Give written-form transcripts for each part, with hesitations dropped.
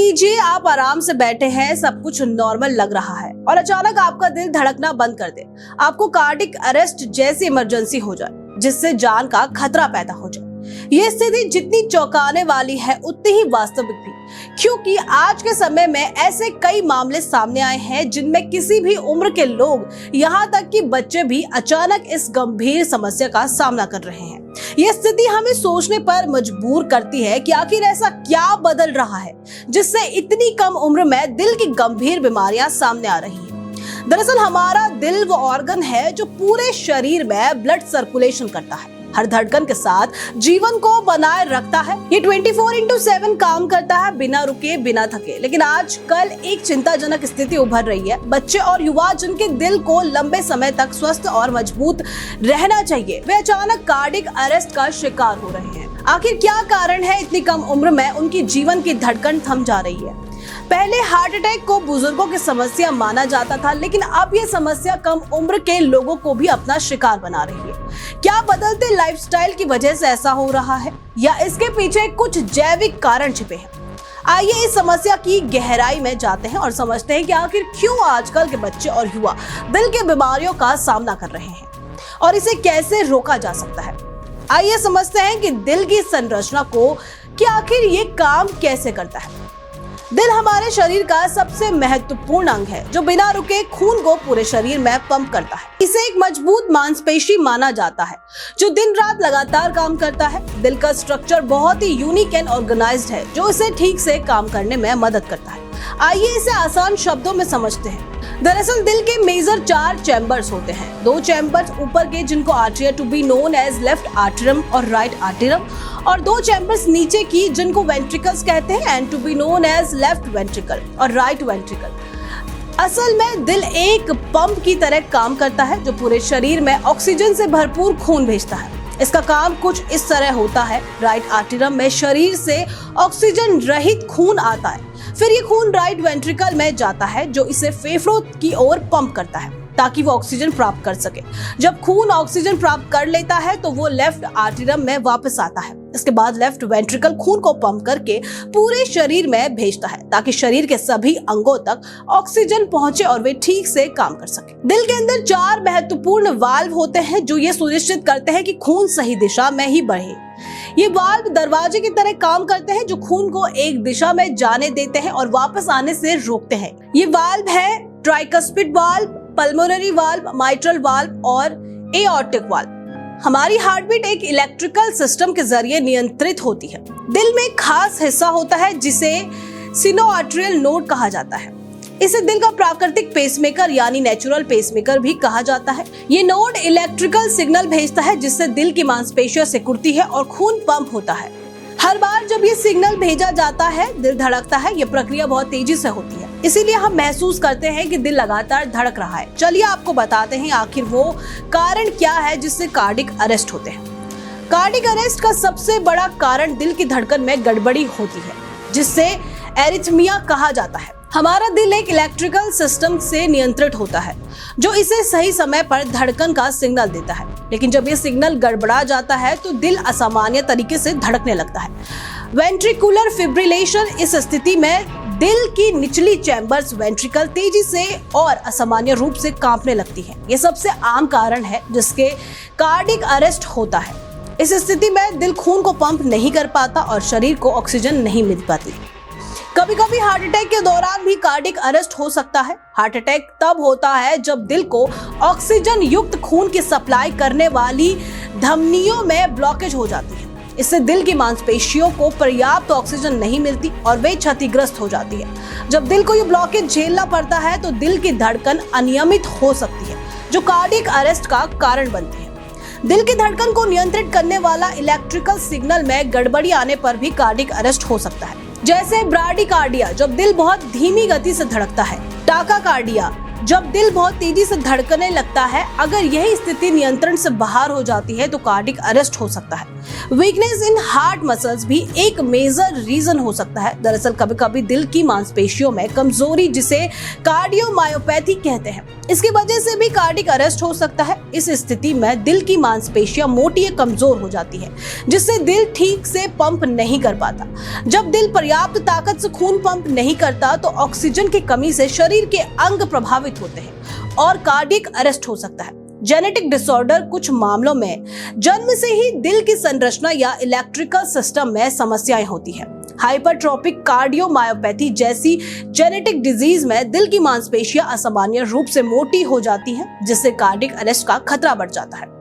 लीजिए आप आराम से बैठे हैं, सब कुछ नॉर्मल लग रहा है और अचानक आपका दिल धड़कना बंद कर दे, आपको कार्डिक अरेस्ट जैसी इमरजेंसी हो जाए जिससे जान का खतरा पैदा हो जाए। ये स्थिति जितनी चौंकाने वाली है उतनी ही वास्तविक भी, क्योंकि आज के समय में ऐसे कई मामले सामने आए हैं जिनमें किसी भी उम्र के लोग, यहाँ तक कि बच्चे भी अचानक इस गंभीर समस्या का सामना कर रहे हैं। ये स्थिति हमें सोचने पर मजबूर करती है कि आखिर ऐसा क्या बदल रहा है जिससे इतनी कम उम्र में दिल की गंभीर बीमारियां सामने आ रही हैं। दरअसल हमारा दिल वो ऑर्गन है जो पूरे शरीर में ब्लड सर्कुलेशन करता है, हर धड़कन के साथ जीवन को बनाए रखता है। ये 24/7 काम करता है, बिना रुके बिना थके। लेकिन आजकल एक चिंताजनक स्थिति उभर रही है। बच्चे और युवा जिनके दिल को लंबे समय तक स्वस्थ और मजबूत रहना चाहिए, वे अचानक कार्डिक अरेस्ट का शिकार हो रहे हैं। आखिर क्या कारण है इतनी कम उम्र में उनकी जीवन की धड़कन थम जा रही है? पहले हार्ट अटैक को बुजुर्गों की समस्या माना जाता था, लेकिन अब ये समस्या कम उम्र के लोगों को भी अपना शिकार बना रही है। क्या बदलते लाइफस्टाइल की वजह से ऐसा हो रहा है या इसके पीछे कुछ जैविक कारण छिपे हैं? आइए इस समस्या की गहराई में जाते हैं और समझते हैं कि आखिर क्यों आजकल के बच्चे और युवा दिल की बीमारियों का सामना कर रहे हैं और इसे कैसे रोका जा सकता है। आइए समझते हैं कि दिल की संरचना को, कि आखिर ये काम कैसे करता है। दिल हमारे शरीर का सबसे महत्वपूर्ण अंग है जो बिना रुके खून को पूरे शरीर में पंप करता है। इसे एक मजबूत मांसपेशी माना जाता है जो दिन रात लगातार काम करता है। दिल का स्ट्रक्चर बहुत ही यूनिक एंड ऑर्गेनाइज्ड है जो इसे ठीक से काम करने में मदद करता है। आइए इसे आसान शब्दों में समझते हैं। दरअसल दिल के मेजर 4 चैम्बर्स होते हैं। 2 चैम्बर्स ऊपर के जिनको atria to be known as left atrium और राइट आर्टरियम, और 2 चैम्बर्स नीचे की जिनको वेंट्रिकल्स कहते हैं and to be known as left ventricle और राइट वेंट्रिकल। असल में दिल एक पंप की तरह काम करता है जो पूरे शरीर में ऑक्सीजन से भरपूर खून भेजता है। इसका काम कुछ इस तरह होता है। राइट आर्टरियम में शरीर से ऑक्सीजन रहित खून आता है, फिर ये खून राइट वेंट्रिकल में जाता है जो इसे फेफड़ों की ओर पंप करता है ताकि वो ऑक्सीजन प्राप्त कर सके। जब खून ऑक्सीजन प्राप्त कर लेता है तो वो लेफ्ट आर्टरियम में वापस आता है। इसके बाद लेफ्ट वेंट्रिकल खून को पंप करके पूरे शरीर में भेजता है ताकि शरीर के सभी अंगों तक ऑक्सीजन पहुंचे और वे ठीक से काम कर सके। दिल के अंदर 4 महत्वपूर्ण वाल्व होते हैं जो ये सुनिश्चित करते हैं कि खून सही दिशा में ही बहे। ये वाल्व दरवाजे की तरह काम करते हैं जो खून को एक दिशा में जाने देते हैं और वापस आने से रोकते हैं। ये वाल्व है tricuspid valve, pulmonary valve, mitral valve और एओर्टिक वाल्व। हमारी हार्टबीट एक इलेक्ट्रिकल सिस्टम के जरिए नियंत्रित होती है। दिल में एक खास हिस्सा होता है जिसे सिनोआर्ट्रियल नोड कहा जाता है। इसे दिल का प्राकृतिक पेसमेकर यानी नेचुरल पेसमेकर भी कहा जाता है। ये नोड इलेक्ट्रिकल सिग्नल भेजता है जिससे दिल की मांसपेशियां सिकुड़ती है और खून पंप होता है। हर बार जब ये सिग्नल भेजा जाता है दिल धड़कता है। ये प्रक्रिया बहुत तेजी से होती है, इसीलिए हम महसूस करते हैं कि दिल लगातार धड़क रहा है। चलिए आपको बताते हैं आखिर वो कारण क्या है जिससे कार्डिक अरेस्ट होते हैं। कार्डिक अरेस्ट का सबसे बड़ा कारण दिल की धड़कन में गड़बड़ी होती है जिससे एरिथमिया कहा जाता है। हमारा दिल एक इलेक्ट्रिकल सिस्टम से नियंत्रित होता है जो इसे सही समय पर धड़कन का सिग्नल देता है, लेकिन जब ये सिग्नल गड़बड़ा जाता है तो दिल असामान्य तरीके से धड़कने लगता है। वेंट्रिकुलर फिब्रिलेशन, इस स्थिति में दिल की निचली चैम्बर्स वेंट्रिकल तेजी से और असामान्य रूप से कांपने लगती है। ये सबसे आम कारण है जिसके कार्डिक अरेस्ट होता है। इस स्थिति में दिल खून को पंप नहीं कर पाता और शरीर को ऑक्सीजन नहीं मिल पाती। कभी कभी हार्ट अटैक के दौरान भी कार्डिक अरेस्ट हो सकता है। हार्ट अटैक तब होता है जब दिल को ऑक्सीजन युक्त खून की सप्लाई करने वाली धमनियों में ब्लॉकेज हो जाती है। इससे दिल की मांसपेशियों को पर्याप्त ऑक्सीजन नहीं मिलती और वे क्षतिग्रस्त हो जाती है। जब दिल को ये ब्लॉकेज झेलना पड़ता है तो दिल की धड़कन अनियमित हो सकती है जो कार्डिक अरेस्ट का कारण बनती है। दिल की धड़कन को नियंत्रित करने वाला इलेक्ट्रिकल सिग्नल में गड़बड़ी आने पर भी कार्डिक अरेस्ट हो सकता है, जैसे ब्राडीकार्डिया जब दिल बहुत धीमी गति से धड़कता है, टाकाकार्डिया जब दिल बहुत तेजी से धड़कने लगता है, अगर यही स्थिति नियंत्रण से बाहर हो जाती है तो कार्डिक अरेस्ट हो सकता है। वीकनेस इन हार्ट मसल्स भी एक मेजर रीजन हो सकता है। दरअसल कभी कभी दिल की मांसपेशियों में कमजोरी, जिसे कार्डियोमायोपैथी कहते हैं, इसकी वजह से भी कार्डिक अरेस्ट हो सकता है। इस स्थिति में दिल की मांसपेशियां मोटी या कमजोर हो जाती है, जिससे दिल ठीक से पंप नहीं कर पाता। जब दिल पर्याप्त ताकत से खून पंप नहीं करता तो ऑक्सीजन की कमी से शरीर के अंग प्रभावित होते हैं और कार्डिक अरेस्ट हो सकता है। जेनेटिक डिसऑर्डर कुछ मामलों में जन्म से ही दिल की संरचना या इलेक्ट्रिकल सिस्टम में समस्याएं होती है। हाइपरट्रोपिक कार्डियोमायोपैथी जैसी जेनेटिक डिजीज में दिल की मांसपेशियां असामान्य रूप से मोटी हो जाती हैं, जिससे कार्डिक अरेस्ट का खतरा बढ़ जाता है।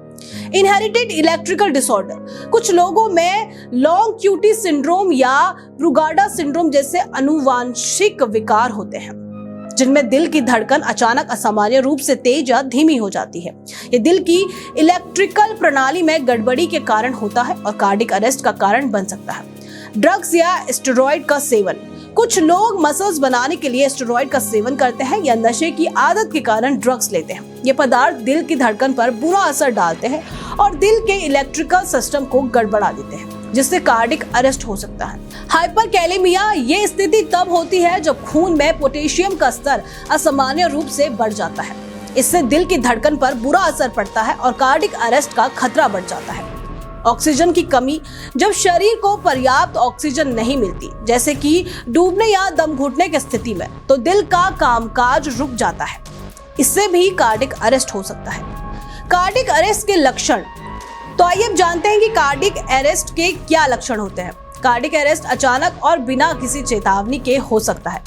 इनहेरिटेड इलेक्ट्रिकल डिसऑर्डर कुछ लोगों में लॉन्ग क्यूटी सिंड्रोम या ब्रुगाडा सिंड्रोम जैसे आनुवांशिक विकार होते हैं, जिनमें दिल की धड़कन अचानक असामान्य रूप से तेज या धीमी हो जाती है। ये दिल की इलेक्ट्रिकल प्रणाली में गड़बड़ी के कारण होता है और कार्डिक अरेस्ट का कारण बन सकता है। ड्रग्स या स्टेरॉइड का सेवन कुछ लोग मसल्स बनाने के लिए स्टेरॉइड का सेवन करते हैं या नशे की आदत के कारण ड्रग्स लेते हैं। ये पदार्थ दिल की धड़कन पर बुरा असर डालते हैं और दिल के इलेक्ट्रिकल सिस्टम को गड़बड़ा देते हैं, जिससे कार्डिक अरेस्ट हो सकता है। हाइपरकैलेमिया ये स्थिति तब होती है जब खून में पोटेशियम का स्तर असामान्य रूप से बढ़ जाता है। इससे दिल की धड़कन पर बुरा असर पड़ता है और कार्डिक अरेस्ट का खतरा बढ़ जाता है। ऑक्सीजन की कमी जब शरीर को पर्याप्त ऑक्सीजन नहीं मिलती, जैसे कि डूबने या दम घुटने की स्थिति में, तो दिल का कामकाज रुक जाता है। इससे भी कार्डिक अरेस्ट हो सकता है। कार्डिक अरेस्ट के लक्षण, तो आइए अब जानते हैं कि कार्डिक अरेस्ट के क्या लक्षण होते हैं। कार्डिक अरेस्ट अचानक और बिना किसी चेतावनी के हो सकता है।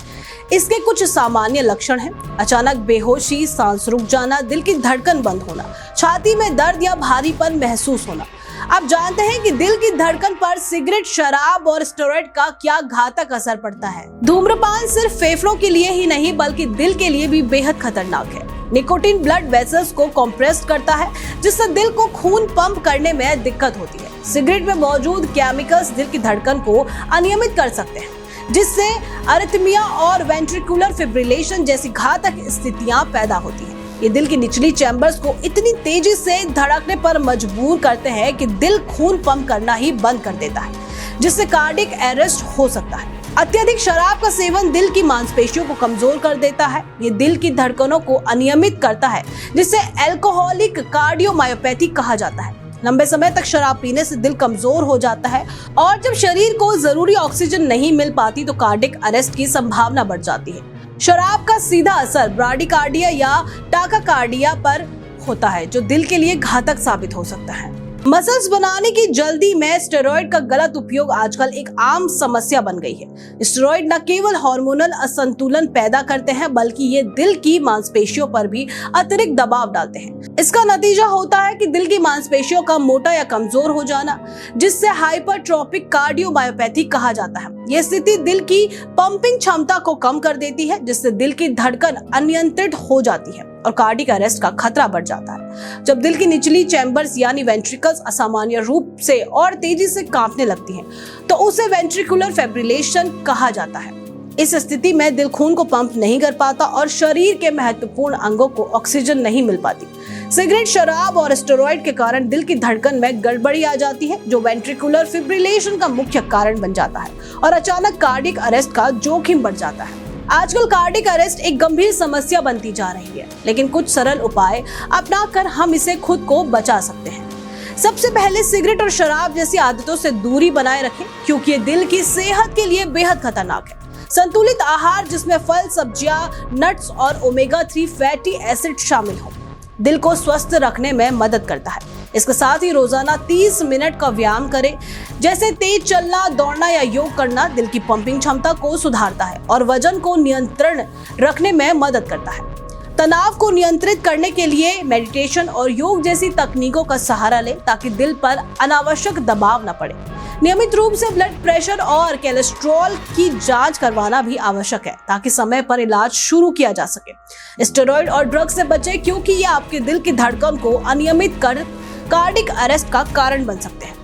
इसके कुछ सामान्य लक्षण हैं: अचानक बेहोशी, सांस रुक जाना, दिल की धड़कन बंद होना, छाती में दर्द या भारीपन महसूस होना। आप जानते हैं कि दिल की धड़कन पर सिगरेट, शराब और स्टेरॉइड का क्या घातक असर पड़ता है। धूम्रपान सिर्फ फेफड़ों के लिए ही नहीं बल्कि दिल के लिए भी बेहद खतरनाक है। निकोटीन ब्लड वेसल्स को कंप्रेस करता है, जिससे दिल को खून पंप करने में दिक्कत होती है। सिगरेट में मौजूद केमिकल्स दिल की धड़कन को अनियमित कर सकते हैं, जिससे अरिथमिया और वेंट्रिकुलर फिब्रिलेशन जैसी घातक स्थितियां पैदा होती हैं। ये दिल की निचली चैम्बर्स को इतनी तेजी से धड़कने पर मजबूर करते हैं कि दिल खून पंप करना ही बंद कर देता है, जिससे कार्डिक अरेस्ट हो सकता है। अत्यधिक शराब का सेवन दिल की मांसपेशियों को कमजोर कर देता है। ये दिल की धड़कनों को अनियमित करता है, जिसे एल्कोहलिक कार्डियोमायोपैथी कहा जाता है। लंबे समय तक शराब पीने से दिल कमजोर हो जाता है और जब शरीर को जरूरी ऑक्सीजन नहीं मिल पाती तो कार्डिक अरेस्ट की संभावना बढ़ जाती है। शराब का सीधा असर ब्राडिकार्डिया या टाकाकार्डिया पर होता है, जो दिल के लिए घातक साबित हो सकता है। मसल्स बनाने की जल्दी में स्टेरॉइड का गलत उपयोग आजकल एक आम समस्या बन गई है। स्टेरॉइड न केवल हार्मोनल असंतुलन पैदा करते हैं बल्कि ये दिल की मांसपेशियों पर भी अतिरिक्त दबाव डालते हैं। इसका नतीजा होता है कि दिल की मांसपेशियों का मोटा या कमजोर हो जाना, जिससे हाइपरट्रोपिक कार्डियोमायोपैथी कहा जाता है। यह स्थिति दिल की पंपिंग क्षमता को कम कर देती है, जिससे दिल की धड़कन अनियंत्रित हो जाती है और कार्डिक अरेस्ट का खतरा बढ़ जाता है। जब दिल की निचली चैम्बर्स यानी वेंट्रिकल्स असामान्य रूप से और तेजी से कांपने लगती हैं, तो उसे वेंट्रिकुलर फिब्रिलेशन कहा जाता है। इस स्थिति में दिल खून को पंप नहीं कर पाता और शरीर के महत्वपूर्ण अंगों को ऑक्सीजन नहीं मिल पाती। सिगरेट, शराब और स्टेरॉइड के कारण दिल की धड़कन में गड़बड़ी आ जाती है, जो वेंट्रिकुलर फिब्रिलेशन का मुख्य कारण बन जाता है और अचानक कार्डिक अरेस्ट का जोखिम बढ़ जाता है। आजकल कार्डिक अरेस्ट एक गंभीर समस्या बनती जा रही है, लेकिन कुछ सरल उपाय अपनाकर हम इसे खुद को बचा सकते हैं। सबसे पहले सिगरेट और शराब जैसी आदतों से दूरी बनाए रखें, क्योंकि ये दिल की सेहत के लिए बेहद खतरनाक है। संतुलित आहार जिसमें फल, सब्जियां, नट्स और ओमेगा 3 फैटी एसिड शामिल हो, दिल को स्वस्थ रखने में मदद करता है। इसके साथ ही रोजाना 30 मिनट का व्यायाम करें, जैसे तेज चलना, दौड़ना या योग करना दिल की पंपिंग क्षमता को सुधारता है और वजन को नियंत्रण रखने में मदद करता है। तनाव को नियंत्रित करने के लिए मेडिटेशन और योग जैसी तकनीकों का सहारा लें, ताकि दिल पर अनावश्यक दबाव न पड़े। नियमित रूप से ब्लड प्रेशर और कोलेस्ट्रॉल की जांच करवाना भी आवश्यक है, ताकि समय पर इलाज शुरू किया जा सके। स्टेरॉइड और ड्रग्स से बचें, क्योंकि ये आपके दिल की धड़कन को अनियमित कर कार्डिक अरेस्ट का कारण बन सकते हैं।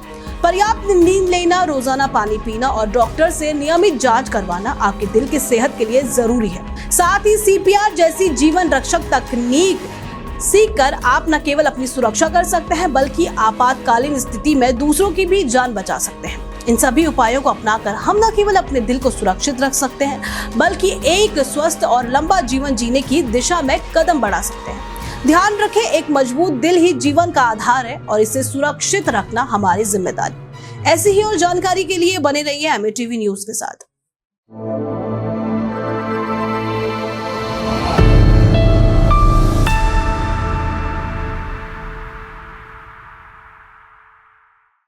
पर्याप्त नींद लेना, रोजाना पानी पीना और डॉक्टर से नियमित जांच करवाना आपके दिल की सेहत के लिए जरूरी है। साथ ही सीपीआर जैसी जीवन रक्षक तकनीक सीखकर आप न केवल अपनी सुरक्षा कर सकते हैं बल्कि आपातकालीन स्थिति में दूसरों की भी जान बचा सकते हैं। इन सभी उपायों को अपनाकर हम न केवल अपने दिल को सुरक्षित रख सकते हैं बल्कि एक स्वस्थ और लंबा जीवन जीने की दिशा में कदम बढ़ा सकते हैं। ध्यान रखें, एक मजबूत दिल ही जीवन का आधार है और इसे सुरक्षित रखना हमारी जिम्मेदारी। ऐसी ही और जानकारी के लिए बने रहिए एमएटीवी न्यूज के साथ।